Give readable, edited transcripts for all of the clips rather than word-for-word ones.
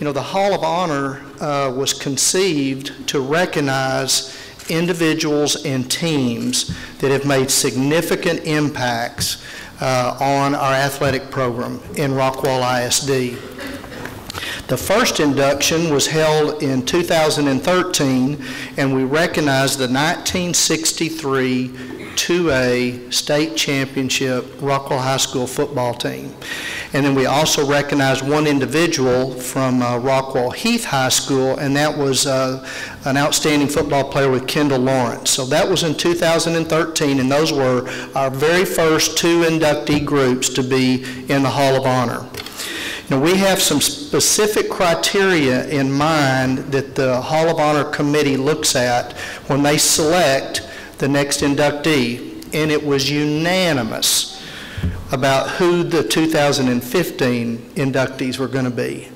You know, the Hall of Honor was conceived to recognize individuals and teams that have made significant impacts on our athletic program in Rockwall ISD. The first induction was held in 2013, and we recognized the 1963 2A state championship Rockwall High School football team. And then we also recognized one individual from Rockwall Heath High School, and that was an outstanding football player with Kendall Lawrence. So that was in 2013, and those were our very first two inductee groups to be in the Hall of Honor. Now, we have some specific criteria in mind that the Hall of Honor committee looks at when they select the next inductee, and it was unanimous about who the 2015 inductees were going to be.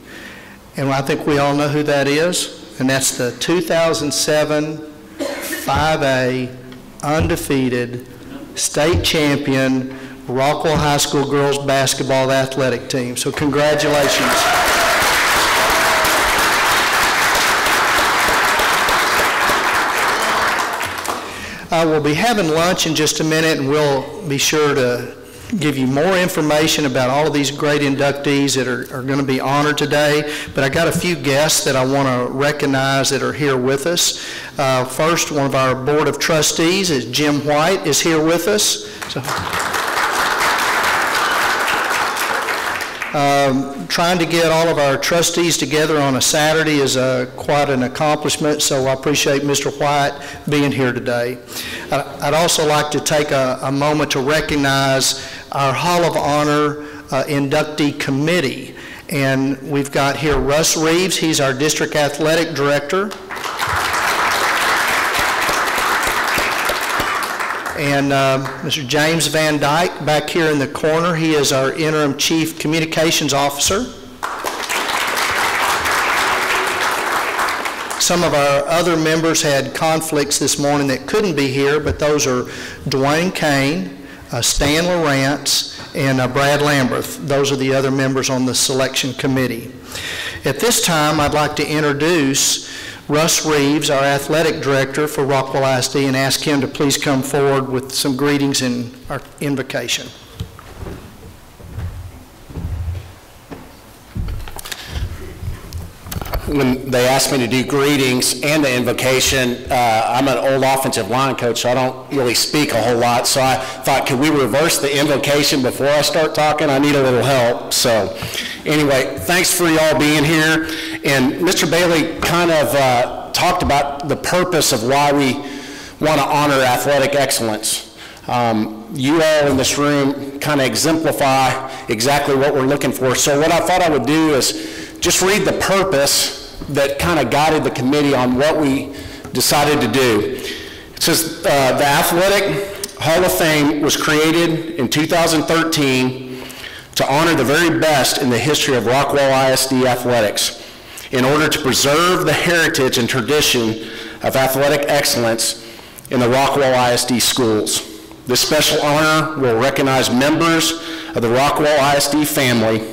And I think we all know who that is, and that's the 2007 5A undefeated state champion Rockwall High School girls basketball athletic team. So congratulations. We'll be having lunch in just a minute, and we'll be sure to give you more information about all of these great inductees that are going to be honored today. But I got a few guests that I want to recognize that are here with us. First, one of our Board of Trustees is Jim White is here with us. So, trying to get all of our trustees together on a Saturday is quite an accomplishment, so I appreciate Mr. White being here today. I'd also like to take a moment to recognize our Hall of Honor inductee committee. And we've got here Russ Reeves, he's our district athletic director. And Mr. James Van Dyke back here in the corner, he is our interim chief communications officer. Some of our other members had conflicts this morning that couldn't be here, but those are Dwayne Kane, Stan Lawrence, and Brad Lamberth. Those are the other members on the selection committee. At this time, I'd like to introduce Russ Reeves, our athletic director for Rockwall ISD, and ask him to please come forward with some greetings and our invocation. When they asked me to do greetings and the invocation, I'm an old offensive line coach, so I don't really speak a whole lot. So I thought, could we reverse the invocation before I start talking? I need a little help. So anyway, thanks for y'all being here. And Mr. Bailey kind of talked about the purpose of why we want to honor athletic excellence. You all in this room kind of exemplify exactly what we're looking for. So what I thought I would do is just read the purpose that kind of guided the committee on what we decided to do. It says the Athletic Hall of Fame was created in 2013 to honor the very best in the history of Rockwall ISD athletics in order to preserve the heritage and tradition of athletic excellence in the Rockwall ISD schools. This special honor will recognize members of the Rockwall ISD family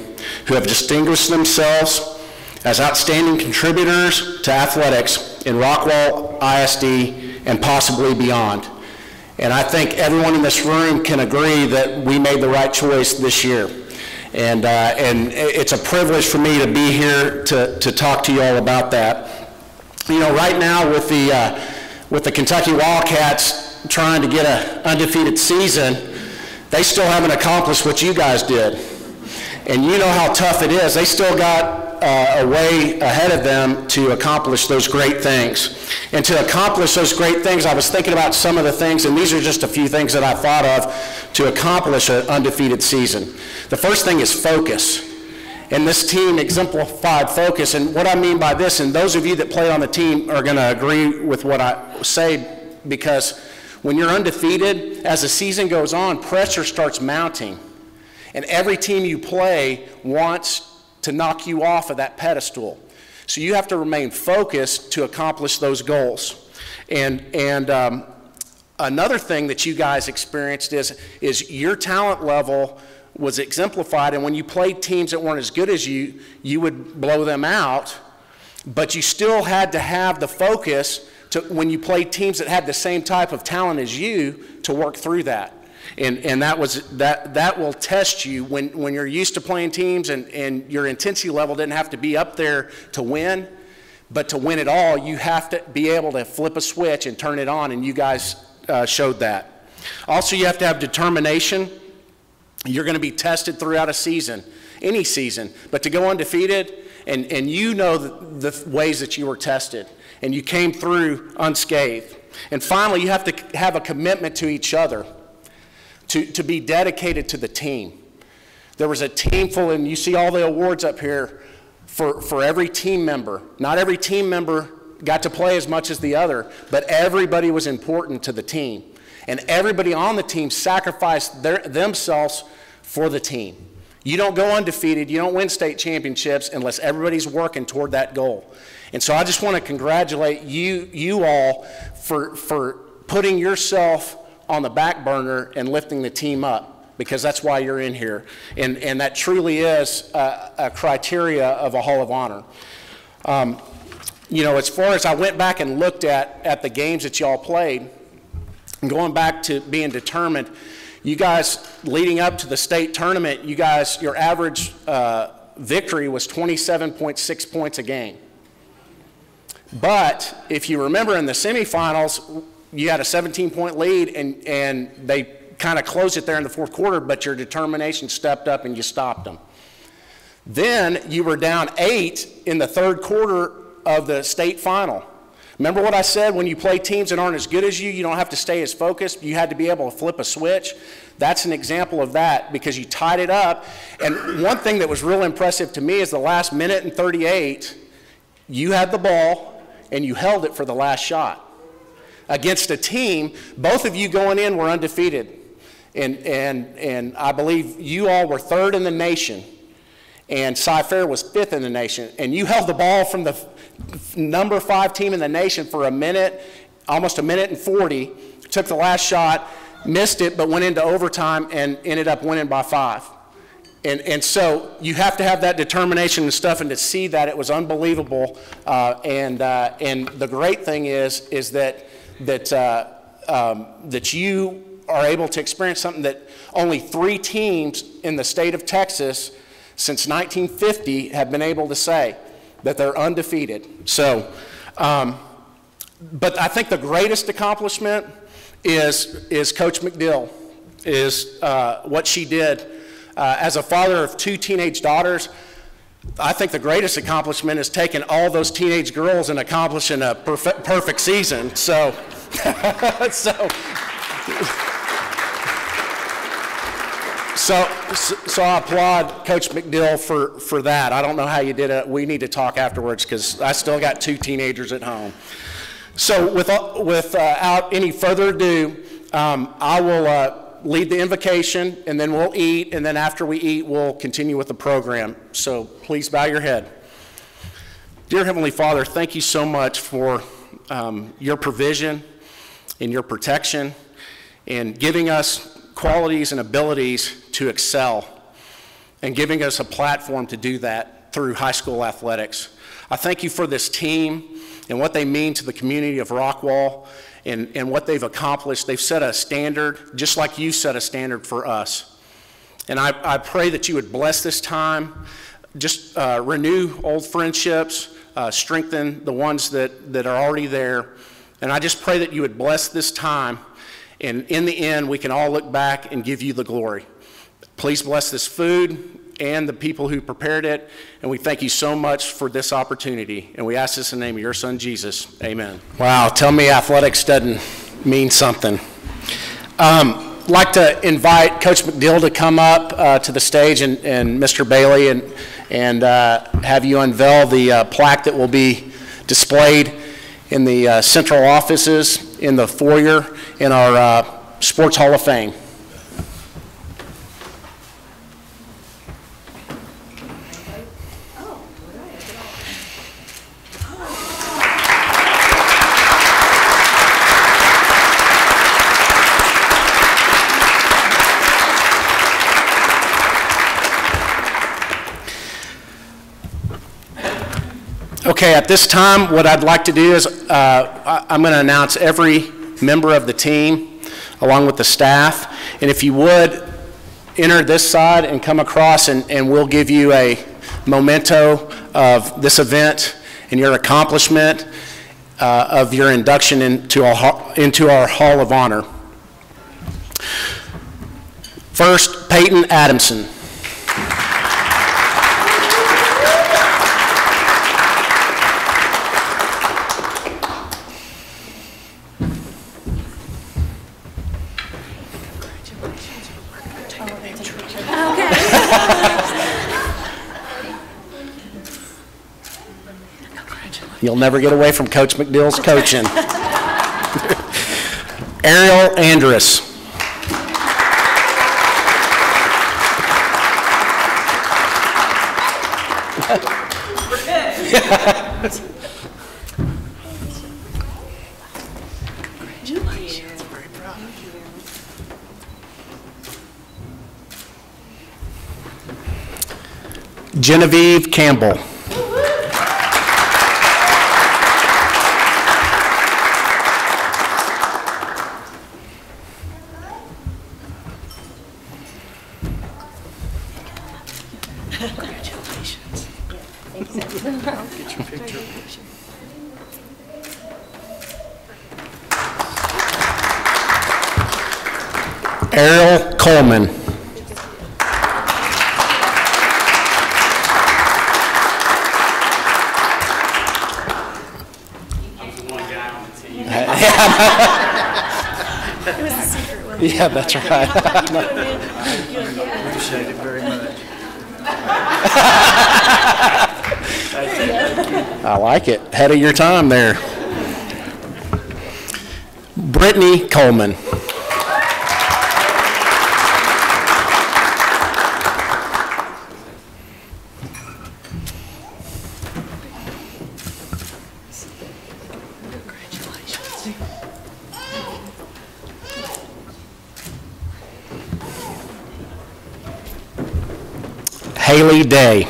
who have distinguished themselves as outstanding contributors to athletics in Rockwall ISD and possibly beyond. And I think everyone in this room can agree that we made the right choice this year. And it's a privilege for me to be here to talk to you all about that. You know, right now with the Kentucky Wildcats trying to get an undefeated season, they still haven't accomplished what you guys did. And you know how tough it is. They still got a way ahead of them to accomplish those great things. And to accomplish those great things, I was thinking about some of the things, and these are just a few things that I thought of to accomplish an undefeated season. The first thing is focus. And this team exemplified focus. And what I mean by this, and those of you that played on the team are going to agree with what I say, because when you're undefeated, as the season goes on, pressure starts mounting. And every team you play wants to knock you off of that pedestal. So you have to remain focused to accomplish those goals. And another thing that you guys experienced is your talent level was exemplified, and when you played teams that weren't as good as you, you would blow them out, but you still had to have the focus to, when you played teams that had the same type of talent as you, to work through that. And that will test you when you're used to playing teams and your intensity level didn't have to be up there to win, but to win it all, you have to be able to flip a switch and turn it on, and you guys showed that. Also, you have to have determination. You're going to be tested throughout a season, any season, but to go undefeated, and you know the ways that you were tested, and you came through unscathed. And finally, you have to have a commitment to each other, to be dedicated to the team. There was a team full, and you see all the awards up here for every team member. Not every team member got to play as much as the other, but everybody was important to the team. And everybody on the team sacrificed themselves for the team. You don't go undefeated, you don't win state championships unless everybody's working toward that goal. And so I just want to congratulate you all for putting yourself on the back burner and lifting the team up, because that's why you're in here. And that truly is a criteria of a Hall of Honor. You know, as far as I went back and looked at the games that y'all played, and going back to being determined, you guys, leading up to the state tournament, you guys, your average victory was 27.6 points a game. But if you remember in the semifinals, you had a 17-point lead, and they kind of closed it there in the fourth quarter, but your determination stepped up and you stopped them. Then you were down 8 in the third quarter of the state final. Remember what I said, when you play teams that aren't as good as you, you don't have to stay as focused. You had to be able to flip a switch. That's an example of that, because you tied it up. And one thing that was real impressive to me is the last minute and 38, you had the ball and you held it for the last shot. Against a team, both of you going in were undefeated. And I believe you all were 3rd in the nation, and Cy-Fair was 5th in the nation. And you held the ball from the number 5 team in the nation for a minute, almost a minute and 40, took the last shot, missed it, but went into overtime and ended up winning by 5. And so you have to have that determination and stuff, and to see that, it was unbelievable. And the great thing is that you are able to experience something that only 3 teams in the state of Texas since 1950 have been able to say, that they're undefeated. So, but I think the greatest accomplishment is Coach McDill, is what she did. As a father of 2 teenage daughters, I think the greatest accomplishment is taking all those teenage girls and accomplishing a perfect season. So, So I applaud Coach McDill for that. I don't know how you did it. We need to talk afterwards, because I still got 2 teenagers at home. So without any further ado, I will lead the invocation, and then we'll eat, and then after we eat, we'll continue with the program. So please bow your head. Dear Heavenly Father, thank you so much for your provision and your protection, and giving us qualities and abilities to excel, and giving us a platform to do that through high school athletics. I thank you for this team and what they mean to the community of Rockwall, and what they've accomplished. They've set a standard, just like you set a standard for us. And I pray that you would bless this time, just renew old friendships, strengthen the ones that are already there. And I just pray that you would bless this time, and in the end, we can all look back and give you the glory. Please bless this food and the people who prepared it, and we thank you so much for this opportunity. And we ask this in the name of your son, Jesus. Amen. Wow, tell me athletics doesn't mean something. I'd like to invite Coach McDill to come up to the stage, and Mr. Bailey, and have you unveil the plaque that will be displayed in the central offices in the foyer in our Sports Hall of Fame. Okay, at this time, what I'd like to do is I'm going to announce every member of the team along with the staff. And if you would, enter this side and come across, and we'll give you a memento of this event and your accomplishment of your induction into our Hall of Honor. First, Peyton Adamson. You'll never get away from Coach McDill's coaching. Ariel Andrus. Genevieve Campbell. Congratulations. I'll get your picture. Errol Coleman. It was a secret, wasn't it? Yeah, that's right. Appreciate it very much. I like it. Ahead of your time there. Brittany Coleman. Haley Day.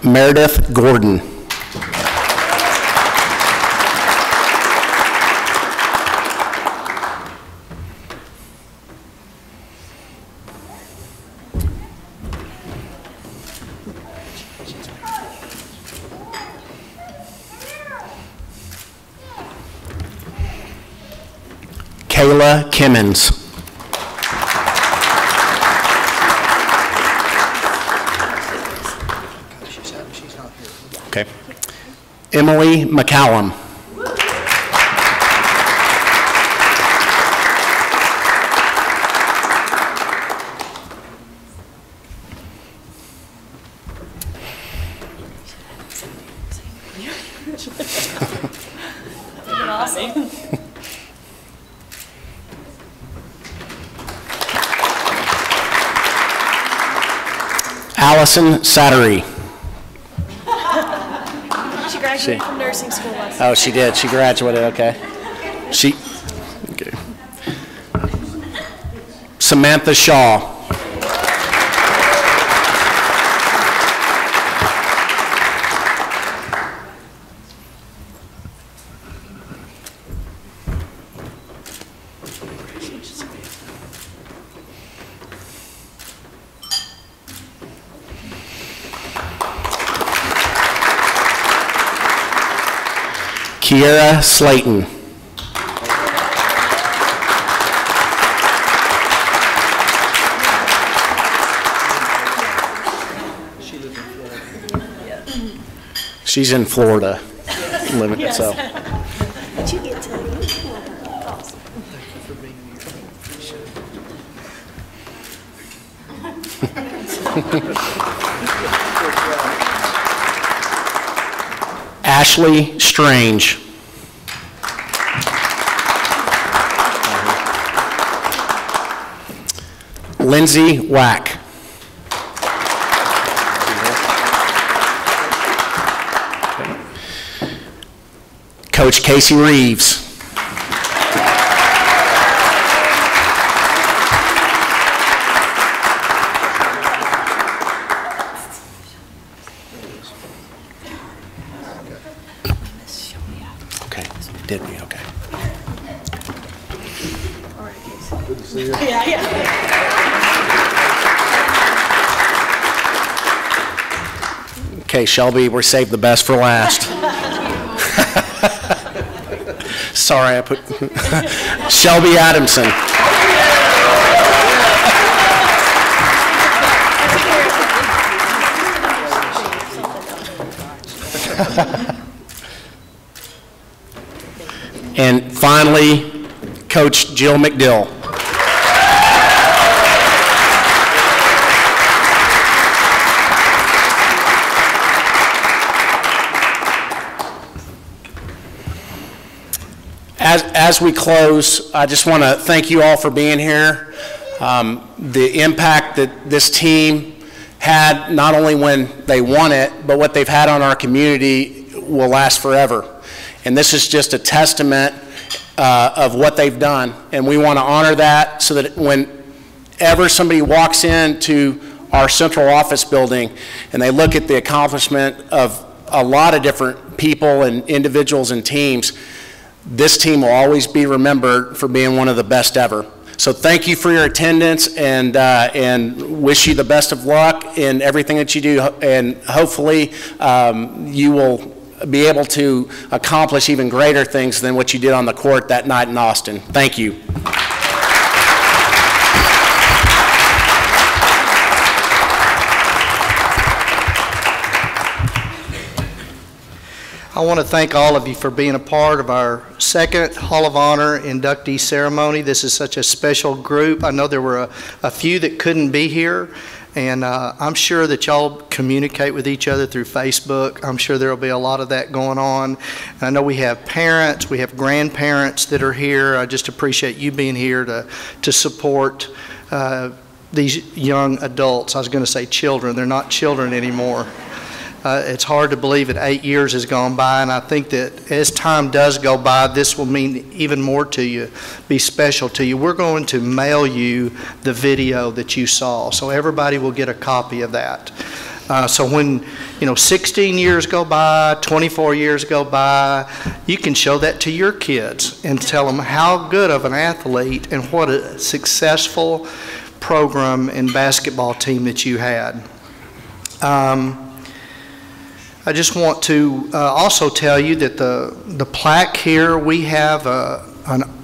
Meredith Gordon. Kayla Kimmons. Okay. Emily McCallum. Awesome. Allison Sattery. She graduated from nursing school last Oh, she did. She graduated. Okay. Okay. Samantha Shaw. Kiera Slayton. She's in Florida, living Yes. so. Did you get to awesome. Thank you for being here. Ashley Strange. Lindsay Wack. Coach Casey Reeves. Okay, did we? Okay. Okay, Shelby, we're saved the best for last. Sorry, I put Shelby Adamson. And finally, Coach Jill McDill. As we close, I just want to thank you all for being here. The impact that this team had, not only when they won it, but what they've had on our community will last forever. And this is just a testament of what they've done. And we want to honor that so that whenever somebody walks into our central office building and they look at the accomplishment of a lot of different people and individuals and teams, this team will always be remembered for being one of the best ever. So thank you for your attendance, and wish you the best of luck in everything that you do, and hopefully you will be able to accomplish even greater things than what you did on the court that night in Austin. Thank you. I want to thank all of you for being a part of our second Hall of Honor inductee ceremony. This is such a special group. I know there were a few that couldn't be here, and I'm sure that y'all communicate with each other through Facebook. I'm sure there will be a lot of that going on. And I know we have parents, we have grandparents that are here. I just appreciate you being here to support these young adults. I was going to say children. They're not children anymore. It's hard to believe that 8 years has gone by, and I think that as time does go by, this will mean even more to you, be special to you. We're going to mail you the video that you saw, so everybody will get a copy of that. So when 16 years go by, 24 years go by, you can show that to your kids and tell them how good of an athlete and what a successful program and basketball team that you had. I just want to also tell you that the plaque here, we have a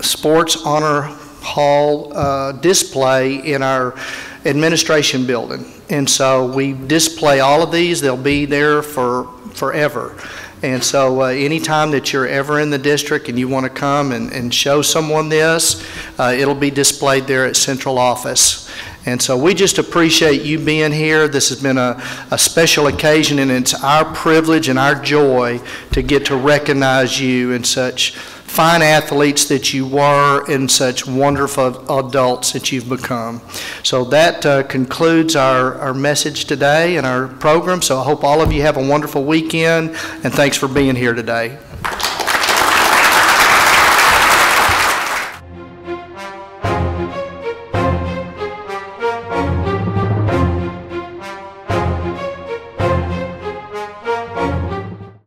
Sports Honor Hall display in our administration building. And so we display all of these. They'll be there forever. And so anytime that you're ever in the district and you want to come and show someone this, it'll be displayed there at central office. And so we just appreciate you being here. This has been a special occasion, and it's our privilege and our joy to get to recognize you and such fine athletes that you were and such wonderful adults that you've become. So that concludes our message today and our program. So I hope all of you have a wonderful weekend, and thanks for being here today.